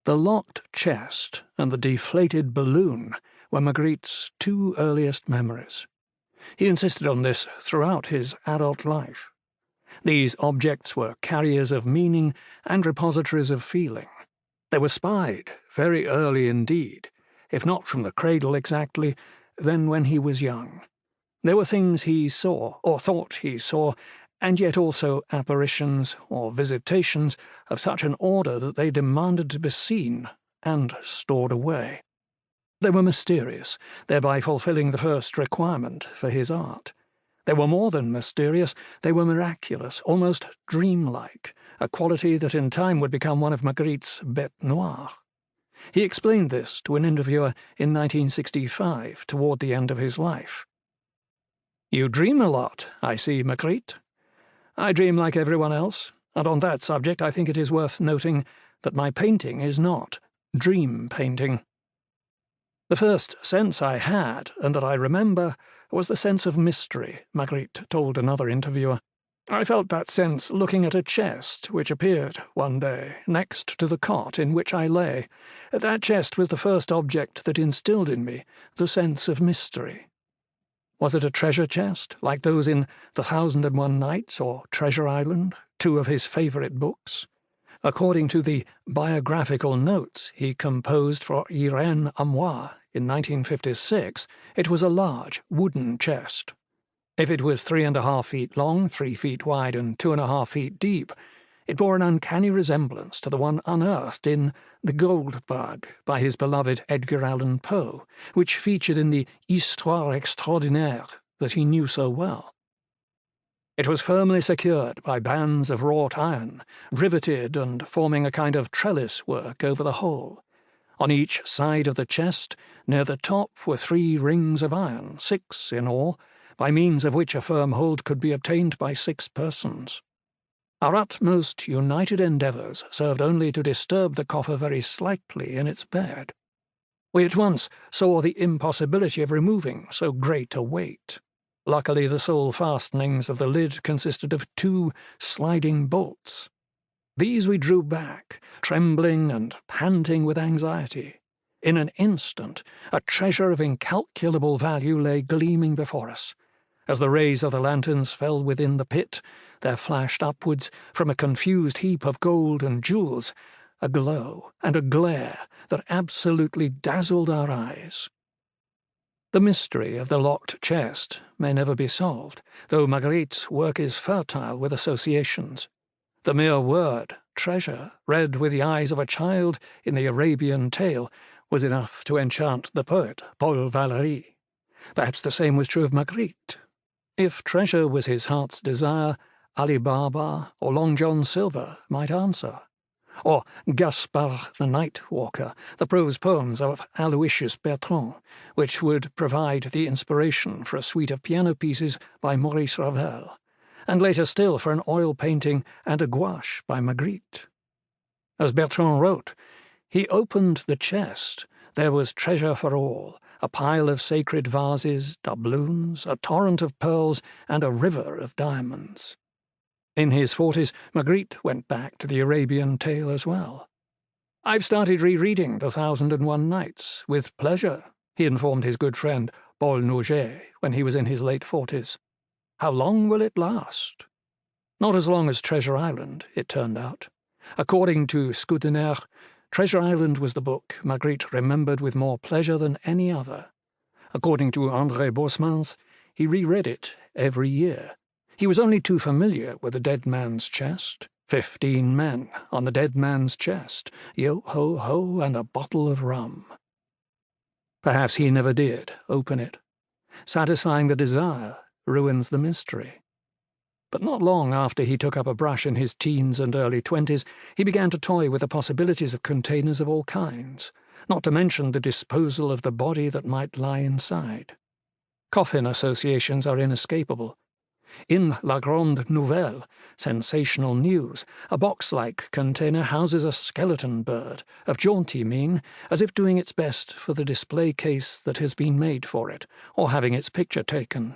The locked chest and the deflated balloon were Magritte's two earliest memories. He insisted on this throughout his adult life. These objects were carriers of meaning and repositories of feeling. They were spied very early indeed, if not from the cradle exactly, then when he was young. There were things he saw, or thought he saw, and yet also apparitions or visitations of such an order that they demanded to be seen and stored away. They were mysterious, thereby fulfilling the first requirement for his art. They were more than mysterious, they were miraculous, almost dreamlike, a quality that in time would become one of Magritte's bêtes noires. He explained this to an interviewer in 1965, toward the end of his life. "You dream a lot, I see, Magritte. I dream like everyone else, and on that subject I think it is worth noting that my painting is not dream painting. The first sense I had, and that I remember, was the sense of mystery," Magritte told another interviewer. "I felt that sense looking at a chest which appeared one day next to the cot in which I lay. That chest was the first object that instilled in me the sense of mystery." Was it a treasure chest, like those in The 1001 Nights or Treasure Island, two of his favourite books? According to the biographical notes he composed for Irène Amois in 1956, it was a large wooden chest. If it was 3.5 feet long, 3 feet wide, and 2.5 feet deep, it bore an uncanny resemblance to the one unearthed in The Gold Bug by his beloved Edgar Allan Poe, which featured in the Histoire extraordinaire that he knew so well. It was firmly secured by bands of wrought iron, riveted and forming a kind of trellis work over the whole. On each side of the chest, near the top, were 3 rings of iron, 6 in all, by means of which a firm hold could be obtained by 6 persons. Our utmost united endeavours served only to disturb the coffer very slightly in its bed. We at once saw the impossibility of removing so great a weight. Luckily, the sole fastenings of the lid consisted of 2 sliding bolts. These we drew back, trembling and panting with anxiety. In an instant, a treasure of incalculable value lay gleaming before us. As the rays of the lanterns fell within the pit, there flashed upwards, from a confused heap of gold and jewels, a glow and a glare that absolutely dazzled our eyes. The mystery of the locked chest may never be solved, though Magritte's work is fertile with associations. The mere word, treasure, read with the eyes of a child in the Arabian tale, was enough to enchant the poet Paul Valéry. Perhaps the same was true of Magritte. If treasure was his heart's desire, Ali Baba or Long John Silver might answer. Or Gaspard the Night Walker, the prose poems of Aloysius Bertrand, which would provide the inspiration for a suite of piano pieces by Maurice Ravel, and later still for an oil painting and a gouache by Magritte. As Bertrand wrote, "He opened the chest. There was treasure for all, a pile of sacred vases, doubloons, a torrent of pearls, and a river of diamonds." In his 40s, Magritte went back to the Arabian tale as well. "I've started rereading The 1001 Nights, with pleasure," he informed his good friend Paul Nouget when he was in his late 40s. "How long will it last?" Not as long as Treasure Island, it turned out. According to Scudénaire, Treasure Island was the book Magritte remembered with more pleasure than any other. According to André Bosmans, he reread it every year. He was only too familiar with the dead man's chest. 15 men on the dead man's chest, yo-ho-ho, and a bottle of rum. Perhaps he never did open it. Satisfying the desire ruins the mystery. But not long after he took up a brush in his teens and early 20s, he began to toy with the possibilities of containers of all kinds, not to mention the disposal of the body that might lie inside. Coffin associations are inescapable. In La Grande Nouvelle, sensational news, a box-like container houses a skeleton bird, of jaunty mien, as if doing its best for the display case that has been made for it, or having its picture taken.